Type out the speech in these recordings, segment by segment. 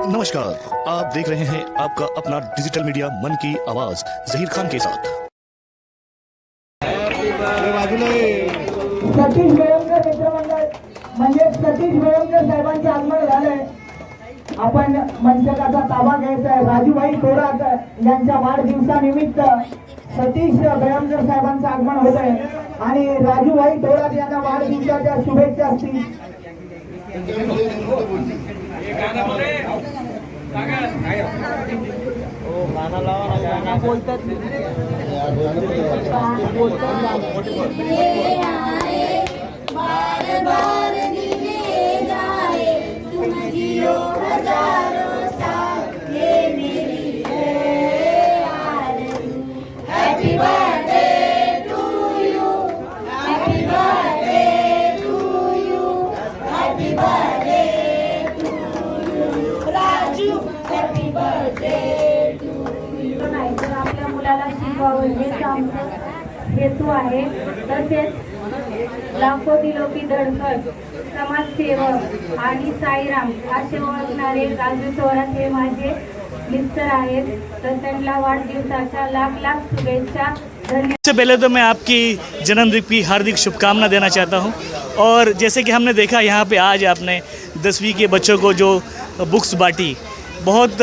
नमस्कार, आप देख रहे हैं आपका अपना डिजिटल मीडिया मन की आवाज जहीर खान के साथ। सतीश बेळंकर मित्रमंडळ म्हणजे सतीश बेळंकर साहेबांचे आगमन झालंय। आपण मंचकाचा ताबा घ्यायचा आहे। राजूभाई थोरात यांच्या वाढदिवसानिमित्त सतीश बेळंकर साहेबांचं आगमन होत आहे आणि राजूभाई थोरात यांना वाढदिवसाच्या शुभेच्छा असतील। आपल्या मुलाला शिकवावं हेच आमचं हेतू आहे। तसेच लाखो दिलो की धडकन समाजसेवक आणि साईराम असे ओळखणारे राजू थोरात हे माझे मिस्टर आहेत। तर त्यांना वाढदिवसाच्या लाख लाख शुभेच्छा। सबसे पहले तो मैं आपकी जन्मदिन की हार्दिक शुभकामना देना चाहता हूं। और जैसे कि हमने देखा यहाँ पे आज आपने 10वीं के बच्चों को जो बुक्स बांटी, बहुत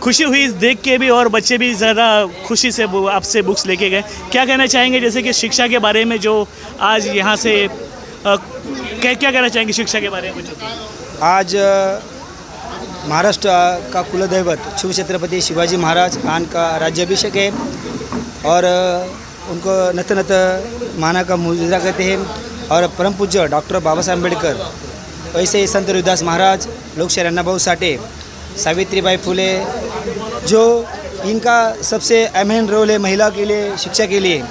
खुशी हुई देख के भी, और बच्चे भी ज़्यादा खुशी से आपसे बुक्स लेके गए। क्या कहना चाहेंगे जैसे कि शिक्षा के बारे में जो आज यहाँ से क्या कहना चाहेंगे शिक्षा के बारे में? आज महाराष्ट्र का कुलदैवत शिव छत्रपति शिवाजी महाराज खान का राज्याभिषेक है और उनको नत नत माना का मुजरा कहते हैं। और परम पूज्य डॉक्टर बाबा साहब अम्बेडकर, ऐसे ही संत रविदास महाराज, लोकशाहीर अण्णाभाऊ साठे, सावित्रीबाई फुले, जो इनका सबसे अहम रोल है महिला के लिए, शिक्षा के लिए।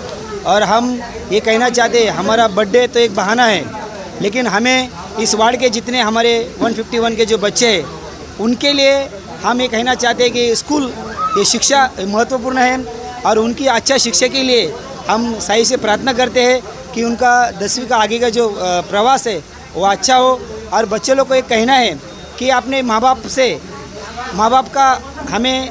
और हम ये कहना चाहते हैं, हमारा बर्थडे तो एक बहाना है, लेकिन हमें इस वार्ड के जितने हमारे 151 के जो बच्चे हैं उनके लिए हम ये कहना चाहते हैं कि स्कूल ये शिक्षा महत्वपूर्ण है और उनकी अच्छा शिक्षा के लिए हम साईं से प्रार्थना करते हैं कि उनका 10वीं का आगे का जो प्रवास है वो अच्छा हो। और बच्चे लोग को एक कहना है कि अपने माँ बाप का हमें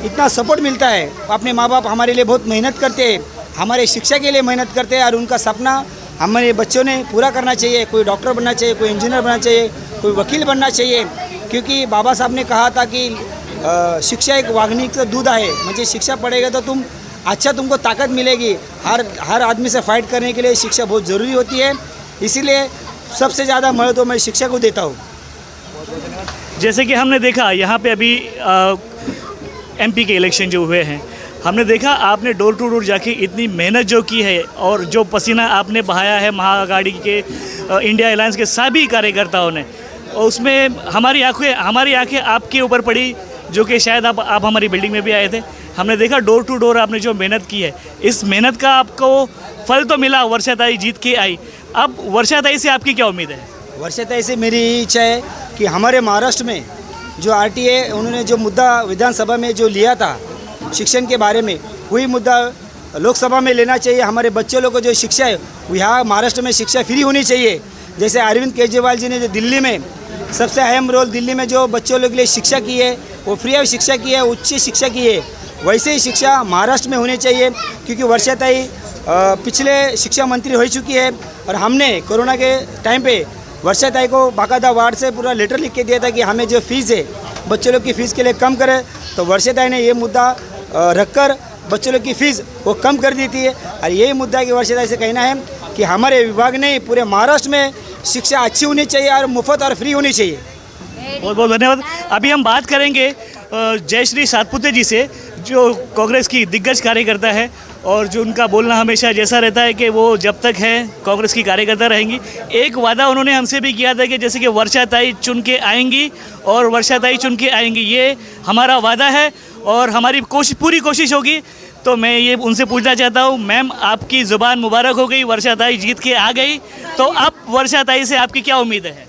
इतना सपोर्ट मिलता है। अपने माँ बाप हमारे लिए बहुत मेहनत करते हैं, हमारे शिक्षा के लिए मेहनत करते हैं और उनका सपना हमारे बच्चों ने पूरा करना चाहिए। कोई डॉक्टर बनना चाहिए, कोई इंजीनियर बनना चाहिए, कोई वकील बनना चाहिए, क्योंकि बाबा साहब ने कहा था कि शिक्षा एक वाघनिकचं दूध है, म्हणजे शिक्षा पढ़ेगा तो तुमको ताकत मिलेगी। हर आदमी से फाइट करने के लिए शिक्षा बहुत ज़रूरी होती है, इसीलिए सबसे ज़्यादा महत्व मैं शिक्षा को देता हूँ। जैसे कि हमने देखा यहाँ पे अभी एमपी के इलेक्शन जो हुए हैं, हमने देखा आपने डोर टू डोर जाके इतनी मेहनत जो की है और जो पसीना आपने बहाया है महाआघाड़ी के इंडिया अलायंस के सभी कार्यकर्ताओं ने, और उसमें हमारी आंखें आपके ऊपर पड़ी, जो कि शायद आप हमारी बिल्डिंग में भी आए थे। हमने देखा डोर टू डोर आपने जो मेहनत की है, इस मेहनत का आपको फल तो मिला, वर्षाताई जीत के आई। अब वर्षाताई से आपकी क्या उम्मीद है? वर्षाताई से मेरी इच्छा है कि हमारे महाराष्ट्र में जो आरटीए उन्होंने जो मुद्दा विधानसभा में जो लिया था शिक्षण के बारे में, वही मुद्दा लोकसभा में लेना चाहिए। हमारे बच्चों लोग को जो शिक्षा है यहाँ महाराष्ट्र में शिक्षा फ्री होनी चाहिए। जैसे अरविंद केजरीवाल जी ने जो दिल्ली में सबसे अहम रोल दिल्ली में जो बच्चों लोग के लिए शिक्षा की है, वो फ्री ऑफ शिक्षा की है, उच्च शिक्षा की है, वैसे ही शिक्षा महाराष्ट्र में होनी चाहिए। क्योंकि वर्षाताई पिछले शिक्षा मंत्री हो चुकी है और हमने कोरोना के टाइम पे वर्षाताई को बाकायदा वार्ड से पूरा लेटर लिख के दिया था कि हमें जो फीस है बच्चों लोग की फ़ीस के लिए कम करें। तो वर्षाताई ने ये मुद्दा रखकर बच्चों लोग की फ़ीस वो कम कर दी थी। और यही मुद्दा कि वर्षाताई से कहना है कि हमारे विभाग ने पूरे महाराष्ट्र में शिक्षा अच्छी होनी चाहिए और मुफ्त और फ्री होनी चाहिए। बहुत बहुत धन्यवाद। अभी हम बात करेंगे जयश्री सातपुते जी से, जो कांग्रेस की दिग्गज कार्यकर्ता है और जो उनका बोलना हमेशा जैसा रहता है कि वो जब तक है कांग्रेस की कार्यकर्ता रहेंगी। एक वादा उन्होंने हमसे भी किया था कि जैसे कि वर्षाताई चुन के आएंगी और वर्षाताई चुन के आएंगी, ये हमारा वादा है और हमारी पूरी कोशिश होगी। तो मैं ये उनसे पूछना चाहता हूँ, मैम आपकी ज़ुबान मुबारक हो गई, वर्षाताई जीत के आ गई, तो अब वर्षाताई से आपकी क्या उम्मीद है?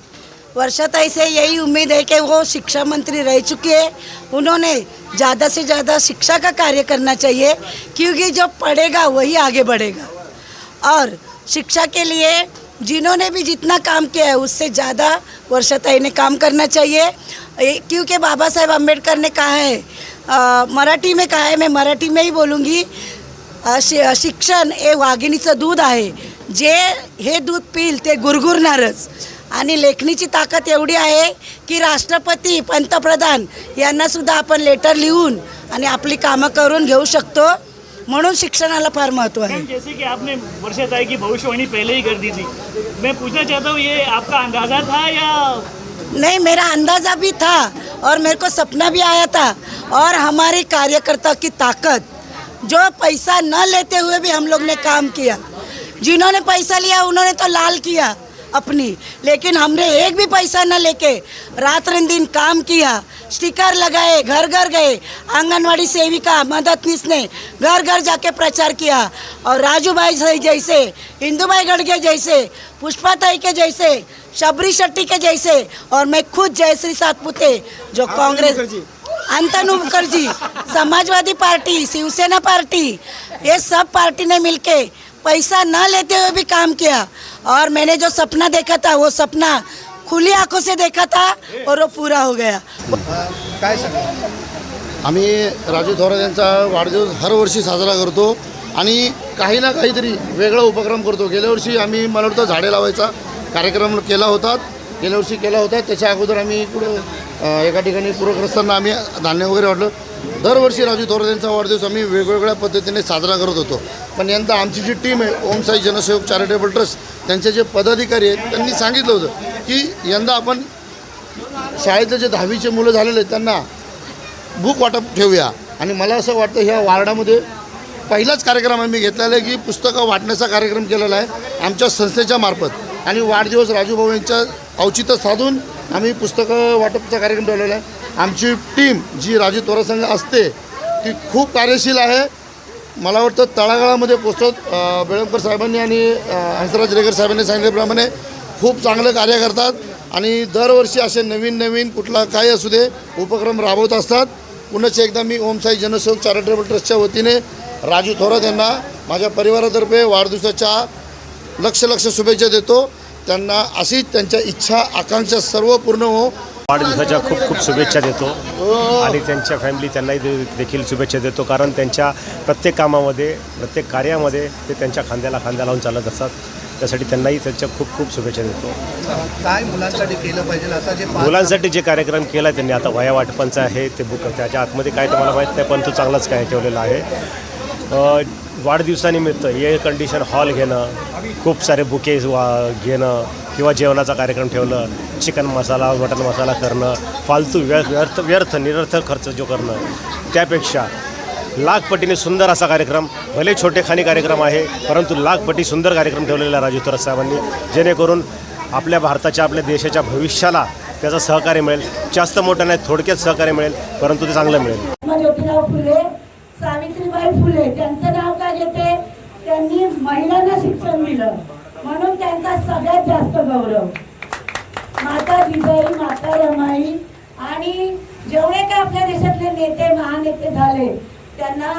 वर्षाताई से यही उम्मीद है कि वो शिक्षा मंत्री रह चुकी है, उन्होंने ज़्यादा से ज़्यादा शिक्षा का कार्य करना चाहिए, क्योंकि जो पढ़ेगा वही आगे बढ़ेगा। और शिक्षा के लिए जिन्होंने भी जितना काम किया है उससे ज़्यादा वर्षाताई ने काम करना चाहिए, क्योंकि बाबा साहेब आंबेडकर ने कहा है, मराठी में कहा है, मैं मराठी में ही बोलूँगी, शिक्षण हे वाघिणीचं दूध आहे, जे हे दूध पिल ते गुरगुरणारच. आणि लेखणीची ताकद एवढी आहे की राष्ट्रपती, पंतप्रधान यांनासुद्धा आपण लेटर लिहून आणि आपली कामं करून घेऊ शकतो. म्हणून शिक्षणाला फार महत्त्व आहे. जैसे कि आपने वर्षाताई की भविष्यवाणी पहले ही कर दी थी, मैं पूछना चाहता हूँ ये आपका अंदाज़ा था या नहीं? मेरा अंदाज़ा भी था और मेरे को सपना भी आया था. और हमारे कार्यकर्ता की ताकत, जो पैसा न लेते हुए भी हम लोग ने काम किया. जिन्होंने पैसा लिया उन्होंने तो लाल किया अपनी, लेकिन हमने एक भी पैसा न लेके रात दिन काम किया. स्टिकर लगाए, घर घर गए, आंगनवाड़ी सेविका मददनीस ने घर घर जाके प्रचार किया. और राजू भाई जैसे, इंदुभाई गड़गे जैसे, पुष्पाताई के जैसे, शबरी शेट्टी के जैसे, और मैं खुद जयश्री सातपुते जो कांग्रेस, अंतनु मुखर्जी, समाजवादी पार्टी, शिवसेना पार्टी, ये सब पार्टी ने मिलके पैसा न लेते हुए भी काम किया. और मैंने जो सपना देखा था वो सपना खुली आंखों से देखा था और वो पूरा हो गया. काय सांगा? आम्ही राजू थोरात यांचा वाढदिवस हर वर्षी साजरा करतो आणि काही ना काहीतरी वेगळा उपक्रम करतो. गेल्या वर्षी आम्ही मला वाटतं झाडे लावायचा कार्यक्रम केला होता, त्याच्या अगोदर आम्ही पुढं एका ठिकाणी पूरग्रस्तांना आम्ही धान्य वगैरे वाटलं. दरवर्षी राजू थोरात यांचा वाढदिवस आम्ही वेगवेगळ्या पद्धतीने साजरा करत होतो. पण यंदा आमची जी टीम आहे, ओम साई जनसेवक चॅरिटेबल ट्रस्ट, त्यांचे जे पदाधिकारी आहेत त्यांनी सांगितलं होतं की यंदा आपण शाळेतले जे 10वीचे मुलं झालेले आहेत त्यांना बुक वाटप ठेवूया. आणि मला असं वाटतं ह्या वार्डामध्ये पहिलाच कार्यक्रम आम्ही घेतलेला आहे की पुस्तकं वाटण्याचा कार्यक्रम केलेला आहे आमच्या संस्थेच्या मार्फत. आणि वाढदिवस राजूभाऊ यांच्या औचित्य साधून आम्ही पुस्तकं वाटपचा कार्यक्रम ठेवलेला आहे. आमची टीम जी राजू थोरात संघ असते ती खूप कार्यशील आहे. मला वाटतं तळागाळामध्ये पोचत बेळंकर साहेबांनी आणि हंसराज रेगर साहेबांनी सांगितल्याप्रमाणे खूप चांगलं कार्य करतात आणि दरवर्षी असे नवीन कुठला काही असू दे उपक्रम राबवत असतात. पुन्हा एकदा मी ओम साई जनसेवक चॅरिटेबल ट्रस्टच्या वतीने राजू थोरात यांना माझ्या परिवारातर्फे वाढदिवसाच्या लक्ष शुभेच्छा देतो. त्यांना अशीच त्यांच्या इच्छा आकांक्षा सर्व पूर्ण हो. वाढदिवसाच्या खूप शुभेच्छा देतो आणि त्यांच्या फॅमिली त्यांनाही देखील शुभेच्छा देतो, कारण त्यांच्या प्रत्येक कामामध्ये, प्रत्येक कार्यामध्ये ते त्यांच्या खांद्याला खांदा लावून चालत असतात. त्यासाठी त्यांनाही त्यांच्या खूप शुभेच्छा देतो. काय मुलांसाठी केलं पाहिजे आता जे मुलांसाठी जे कार्यक्रम केला त्यांनी, आता वया वाटपांचा आहे ते बुक, त्याच्या आतमध्ये काय तर मला माहीत नाही, पण तो चांगलाच काय ठेवलेला आहे. वाढदिवसानिमित्त एअर कंडिशन हॉल घेणं, खूप सारे बुके घेणं किंवा जेवणाचा कार्यक्रम ठेवलं, चिकन मसाला, मटन मसाला करणं, फालतू व्यर्थ निरर्थक खर्च जो करणं, त्यापेक्षा लाखपटीने सुंदर असा कार्यक्रम, भले छोटेखानी कार्यक्रम आहे परंतु लाखपटी सुंदर कार्यक्रम ठेवलेला राजू थोरात साहेबांनी, जेणेकरून आपल्या भारताच्या, आपल्या देशाच्या भविष्याला त्याचं सहकार्य मिळेल. जास्त मोठं नाही, थोडक्यात सहकार्य मिळेल, परंतु ते चांगलं मिळेल. ज्योतिराव फुले, सावित्रीबाई फुले, त्यांचं नाव काय घेते, त्यांनी महिलांना शिक्षण दिलं म्हणून त्यांचा सगळ्यात जास्त गौरव. माता जिजाई, माता रमाई आणि जेवढे काय आपल्या देशातले नेते, महानेते झाले त्यांना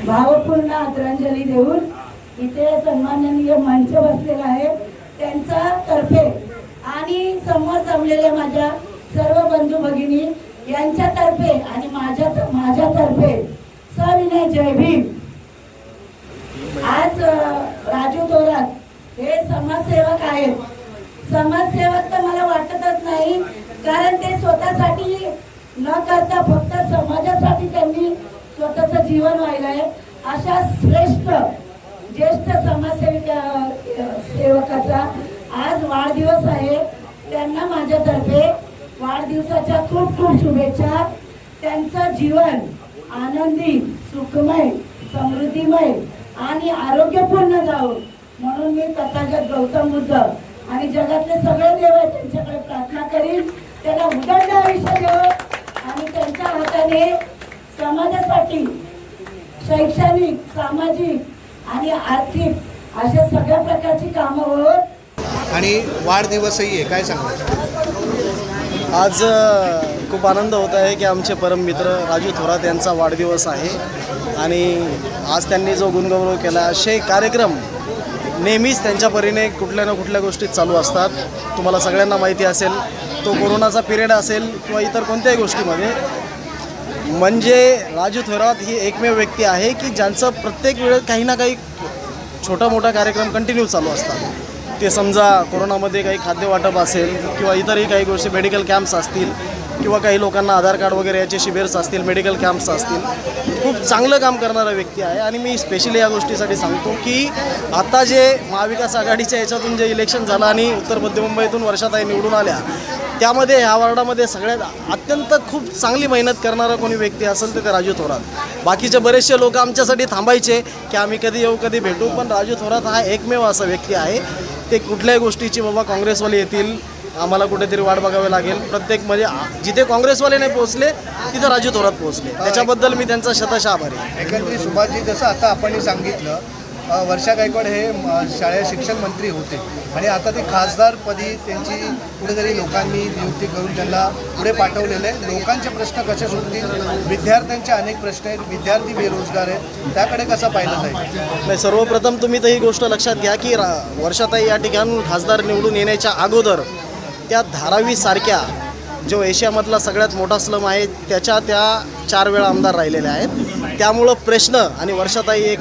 भावपूर्ण आदरांजली देऊन इथे सन्माननीय मंच बसलेला आहे त्यांचा तर्फे आणि समोर जमलेल्या माझ्या सर्व बंधू भगिनी यांच्यातर्फे आणि माझ्यातर्फे सविनय जय भीम. आज राजू थोरात हे समाजसेवक आहेत. समाजसेवक तर मला वाटतच नाही, कारण ते स्वतःसाठी न करता फक्त समाजासाठी त्यांनी स्वतःचं जीवन वाहिलंय. अशा श्रेष्ठ ज्येष्ठ सेवकाचा आज वाढदिवस आहे. त्यांना माझ्यातर्फे वाढदिवसाच्या खूप शुभेच्छा. त्यांचं जीवन आनंदी, सुखमय, समृद्धीमय आणि आरोग्यपूर्ण जावं म्हणून मी तथागत गौतम बुद्ध आणि जगातले सगळे देव आहेत त्यांच्याकडे प्रार्थना करीन. त्याला उदंड आयुष्य देव आणि त्यांच्या हाताने समाजासाठी शैक्षणिक, सामाजिक आणि आर्थिक अशा सगळ्या प्रकारची कामं होत. आणि वाढदिवसही आहे, काय सांगा? आज खूप आनंद होत आहे की आमचे परममित्र राजू थोरात यांचा वाढदिवस आहे आणि आज त्यांनी जो गुणगौरव केला, असे कार्यक्रम नेहमीच त्यांच्या परीने कुठल्या ना कुठल्या गोष्टी चालू असतात. तुम्हाला सगळ्यांना माहिती असेल, तो कोरोनाचा पिरियड असेल किंवा इतर कोणत्याही गोष्टीमध्ये, म्हणजे राजू थोरात ही एकमेव व्यक्ती आहे की ज्यांचं प्रत्येक वेळेत काही ना काही छोटा मोठा कार्यक्रम कंटिन्यू चालू असतात. ते समजा कोरोनामध्ये काही खाद्यवाटप असेल किंवा इतरही काही गोष्टी, मेडिकल कॅम्प्स असतील किंवा काही लोकांना आधार कार्ड वगैरे याचे शिबिर्स असतील, मेडिकल कॅम्प्स असतील. खूप चांगलं काम करणारा व्यक्ती आहे आणि मी स्पेशली या गोष्टीसाठी सांगतो की आता जे महाविकास आघाडीच्या याच्यातून जे इलेक्शन झालं आणि उत्तर मध्य मुंबईतून वर्षाताई निवडून आल्या, त्यामध्ये ह्या वार्डामध्ये सगळ्यात अत्यंत खूप चांगली मेहनत करणारा कोणी व्यक्ती असेल तर ते राजू थोरात. बाकीचे बरेचसे लोक आमच्यासाठी थांबायचे की आम्ही कधी येऊ कधी भेटू, पण राजू थोरात हा एकमेव असा व्यक्ती आहे. ते कुठल्याही गोष्टीची बाबा काँग्रेसवाले येतील, आम्हाला कुठेतरी वाट बघावी लागेल, प्रत्येक म्हणजे जिथे काँग्रेसवाले नाही पोहोचले तिथं राजू थोरात पोहोचले. त्याच्याबद्दल मी त्यांचा शतशः आभारी आहे. एकंदरीत सुभाषजी, जसं आता आपण सांगितलं, वर्षा गायकवाड हे शाळेत शिक्षण मंत्री होते आणि आता ते खासदारपदी त्यांची कुठेतरी लोकांनी नियुक्ती करून त्यांना पुढे पाठवलेलं आहे. लोकांचे प्रश्न कसे सुटतील, विद्यार्थ्यांचे अनेक प्रश्न आहेत, विद्यार्थी बेरोजगार आहेत, त्याकडे कसं पाहिलं जाईल? नाही, सर्वप्रथम तुम्ही तर ही गोष्ट लक्षात घ्या की वर्षाताई या ठिकाणून खासदार निवडून येण्याच्या अगोदर त्या धारावीसारख्या जो एशियामधला सगळ्यात मोठा स्लम आहे त्या 4 वेळा आमदार राहिलेले आहेत. त्यामुळं प्रश्न आणि वर्षाताई एक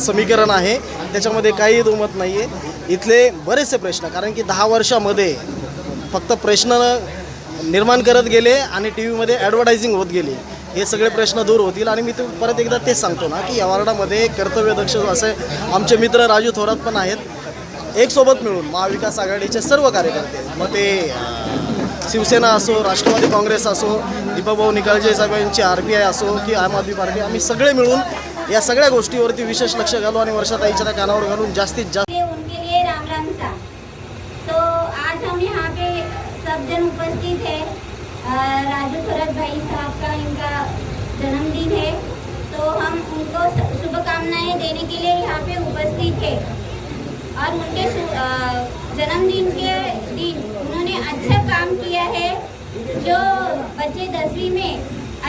समीकरण आहे, त्याच्यामध्ये काही दुमत नाही आहे. इथले बरेचसे प्रश्न, कारण की 10 वर्षामध्ये फक्त प्रश्न निर्माण करत गेले आणि टी व्हीमध्ये ॲडव्हर्टायझिंग होत गेली. हे सगळे प्रश्न दूर होतील आणि मी परत एकदा तेच सांगतो ना की या वार्डामध्ये कर्तव्यदक्ष असे आमचे मित्र राजू थोरात पण आहेत. एक सोबत मिळून महाविकास आघाडीचे सर्व कार्यकर्ते, मग ते शिवसेना असो, राष्ट्रवादी काँग्रेस असो, दीपकभाऊ निकाळजे साहेबांची RPI असो की आम आदमी पार्टी, आम्ही सगळे मिळून या सगळ्या गोष्टीवरती विशेष लक्ष घालू आणि वर्षाताईच्या त्या कानावर घालून जास्तीत जास्त. उनके लिए राम राम सा. तो आज हम यहाँ पे सब जन उपस्थित है. राजू थोरात भाई साहब का इनका जन्मदिन है, तो हम उनको शुभकामनाएं देने के लिए यहाँ पे उपस्थित है. और उनके जन्मदिन के दिन उन्होंने अच्छा काम किया है. जो बच्चे 10वीं में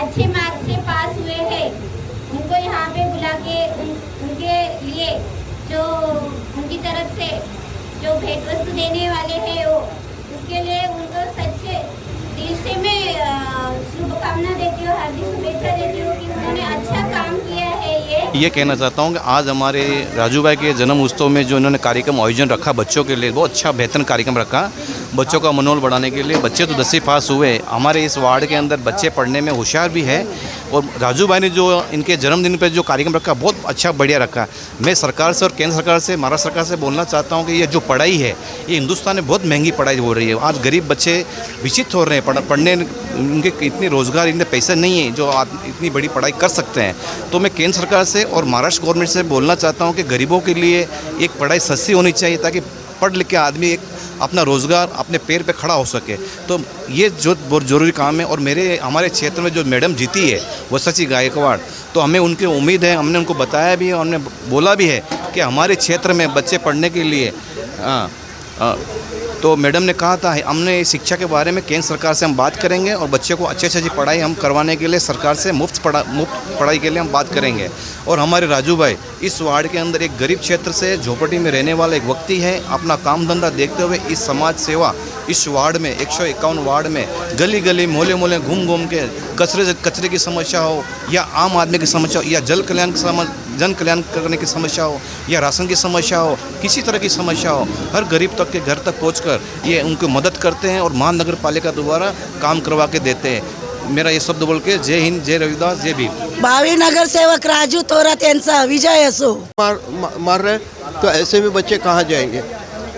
अच्छे मार्क्स से पास हुए हैं, उनको यहाँ पे बुला के उनके लिए जो उनकी तरफ से जो भेंट वस्तु देने वाले हैं वो, उसके लिए उनको सच्चे दिल से मैं शुभकामना देती हूँ, हार्दिक शुभेच्छा देती हूँ कि उन्होंने अच्छा काम किया है. ये कहना चाहता हूँ कि आज हमारे राजू भाई के जन्म उत्सव में जो इन्होंने कार्यक्रम आयोजन रखा बच्चों के लिए, बहुत अच्छा बेहतरीन कार्यक्रम रखा बच्चों का मनोबल बढ़ाने के लिए. बच्चे तो 10वीं पास हुए, हमारे इस वार्ड के अंदर बच्चे पढ़ने में होशियार भी है. और राजू भाई ने जो इनके जन्मदिन पर जो कार्यक्रम रखा बहुत अच्छा बढ़िया रखा. मैं सरकार से और केंद्र सरकार से, महाराष्ट्र सरकार से बोलना चाहता हूँ कि ये जो पढ़ाई है, ये हिंदुस्तान में बहुत महंगी पढ़ाई हो रही है. आज गरीब बच्चे विचित हो रहे हैं पढ़ने, उनके इतने रोज़गार, इतने पैसे नहीं है जो इतनी बड़ी पढ़ाई कर सकते हैं. तो मैं केंद्र सरकार से और महाराष्ट्र गवर्नमेंट से बोलना चाहता हूँ कि गरीबों के लिए एक पढ़ाई सस्ती होनी चाहिए ताकि पढ़ लिख के आदमी एक अपना रोज़गार अपने पैर पे खड़ा हो सके. तो ये जो बहुत ज़रूरी काम है. और हमारे क्षेत्र में जो मैडम जीती है वर्षा गायकवाड़, तो हमें उनकी उम्मीद है, हमने उनको बताया भी है, हमने बोला भी है कि हमारे क्षेत्र में बच्चे पढ़ने के लिए तो मैडम ने कहा था हमने शिक्षा के बारे में केंद्र सरकार से हम बात करेंगे और बच्चे को अच्छी अच्छी पढ़ाई हम करवाने के लिए सरकार से मुफ्त पढ़ाई के लिए हम बात करेंगे. और हमारे राजू भाई इस वार्ड के अंदर एक गरीब क्षेत्र से झोपड़ी में रहने वाला एक व्यक्ति है. अपना काम धंधा देखते हुए इस समाज सेवा इस वार्ड में 151 वार्ड में गली गली मोहल्ले मोहल्ले घूम घूम के कचरे की समस्या हो या आम आदमी की समस्या हो या जन कल्याण करने की समस्या हो या राशन की समस्या हो, किसी तरह की समस्या हो, हर गरीब तक के घर तक पहुंचकर ये उनको मदद करते हैं और महानगर पालिका द्वारा काम करवा के देते हैं. मेरा ये शब्द बोल के जय हिंद, जय रविदास, जय भीम. भावी नगर सेवक राजू थोरात यांचा विजय असो. मार रहे तो ऐसे में बच्चे कहाँ जाएंगे?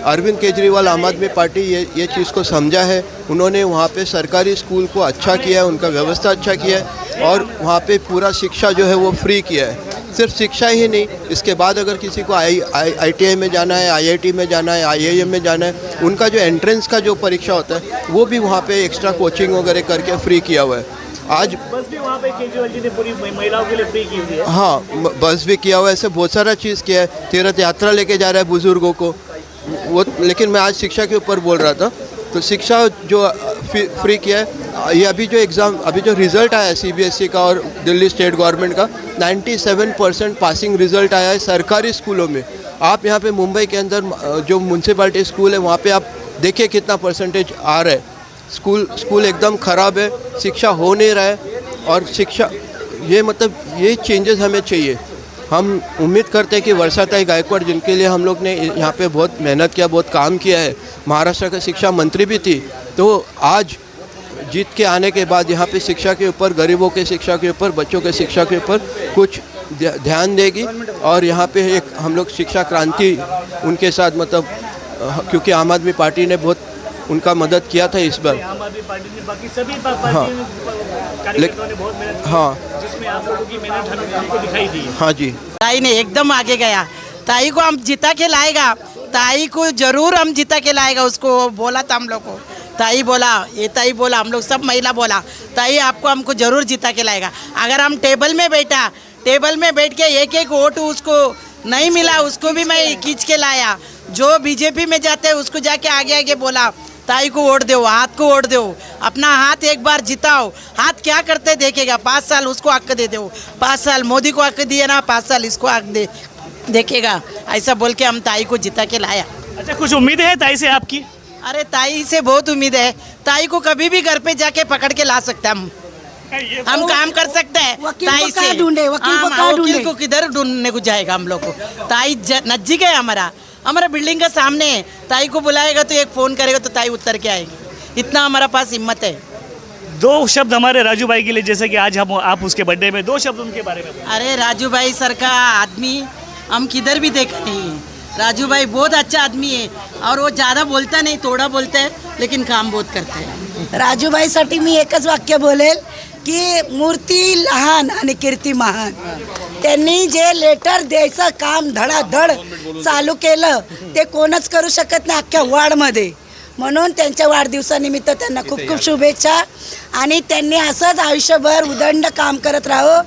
अरविंद केजरीवाल आम आदमी पार्टी ये चीज़ को समझा है. उन्होंने वहाँ पे सरकारी स्कूल को अच्छा किया है, उनका व्यवस्था अच्छा किया है और वहाँ पे पूरा शिक्षा जो है वो फ्री किया है. सिर्फ शिक्षा ही नहीं, इसके बाद अगर किसी को ITI में जाना है, IIT में जाना है, IIM में जाना है, उनका जो एंट्रेंस का जो परीक्षा होता है वो भी वहाँ पे एक्स्ट्रा कोचिंग वगैरह करके फ्री किया हुआ है. आज बस भी वहाँ पे केजरीवाल जी ने पूरी महिलाओं के लिए फ्री की हुई है. हाँ, बस भी किया हुआ है, ऐसे बहुत सारा चीज़ किया है. तीर्थ यात्रा लेके जा रहा है बुज़ुर्गों को वो. लेकिन मैं आज शिक्षा के ऊपर बोल रहा था, तो शिक्षा जो फ्री किया है. ये अभी जो रिज़ल्ट आया है CBSE का और दिल्ली स्टेट गवर्नमेंट का, 97% पासिंग रिज़ल्ट आया है सरकारी स्कूलों में. आप यहाँ पे मुंबई के अंदर जो म्यूनसिपाल्टी स्कूल है वहाँ पे आप देखिए कितना परसेंटेज आ रहा है। स्कूल एकदम ख़राब है, शिक्षा हो नहीं रहा है। और शिक्षा ये मतलब ये चेंजेस हमें चाहिए। हम उम्मीद करते हैं कि वर्षाताई गायकवाड़, जिनके लिए हम लोग ने यहाँ पे बहुत मेहनत किया, बहुत काम किया है, महाराष्ट्र का शिक्षा मंत्री भी थी, तो आज जीत के आने के बाद यहाँ पे शिक्षा के ऊपर, गरीबों के शिक्षा के ऊपर, बच्चों के शिक्षा के ऊपर कुछ ध्यान देगी। और यहाँ पे एक हम लोग शिक्षा क्रांति उनके साथ मतलब क्योंकि आम आदमी पार्टी ने बहुत उनका मदद किया था इस बार। आम आदमी पार्टी ने, बाकी सभी पार्टियों कार्यकर्ताओं ने बहुत मेहनत की, हाँ जिसमें आप लोगों की मेहनत हमको दिखाई दी है। हाँ जी, ताई ने एकदम आगे गया। ताई को हम जिता के लाएगा, ताई को जरूर हम जिता के लाएगा। उसको बोला था हम लोग को, ताई बोला, ये ताई बोला, हम लोग सब महिला बोला, ताई आपको हमको जरूर जिता के लाएगा। अगर हम टेबल में बैठ के एक वोट उसको नहीं मिला, उसको भी मैं खींच के लाया। जो बीजेपी में जाते हैं उसको जाके आगे बोला, ताई को वोट दो, हाथ को वोट दो, अपना हाथ एक बार जिताओ। हाथ क्या करते देखेगा, 5 साल उसको हक दे दो, 5 साल मोदी को हक दिए ना, 5 साल इसको हक देखेगा। ऐसा बोल के हम ताई को जिता के लाया। अच्छा, कुछ उम्मीद है ताई से आपकी? अरे ताई से बहुत उम्मीद है। ताई को कभी भी घर पे जाके पकड़ के ला सकते हैं हम काम कर सकते हैं ताई से। वकील को किधर ढूंढने को जाएगा हम लोग को? ताई नजदीक है हमारा बिल्डिंग के सामने है। ताई को बुलाएगा तो एक फ़ोन करेगा तो ताई उतर के आएगी। इतना हमारा पास हिम्मत है। 2 शब्द हमारे राजू भाई के लिए, जैसे कि आज आप उसके बर्थडे में 2 शब्द उनके बारे में। अरे राजू भाई सर का आदमी हम किधर भी देखा नहीं है। राजू भाई बहुत अच्छा आदमी है और वो ज़्यादा बोलता नहीं, थोड़ा बोलता है, लेकिन काम बहुत करता है। राजूभाईसाठी मी एकच वाक्य बोलेल की मूर्ती लहान आणि कीर्ती महान। त्यांनी जे लेटर द्यायचं काम धडाधड चालू केलं ते कोणच करू शकत नाही अख्ख्या वार्डमध्ये। म्हणून त्यांच्या वाढदिवसानिमित्त त्यांना खूप खूप शुभेच्छा आणि त्यांनी असंच आयुष्यभर उदंड काम करत राहो।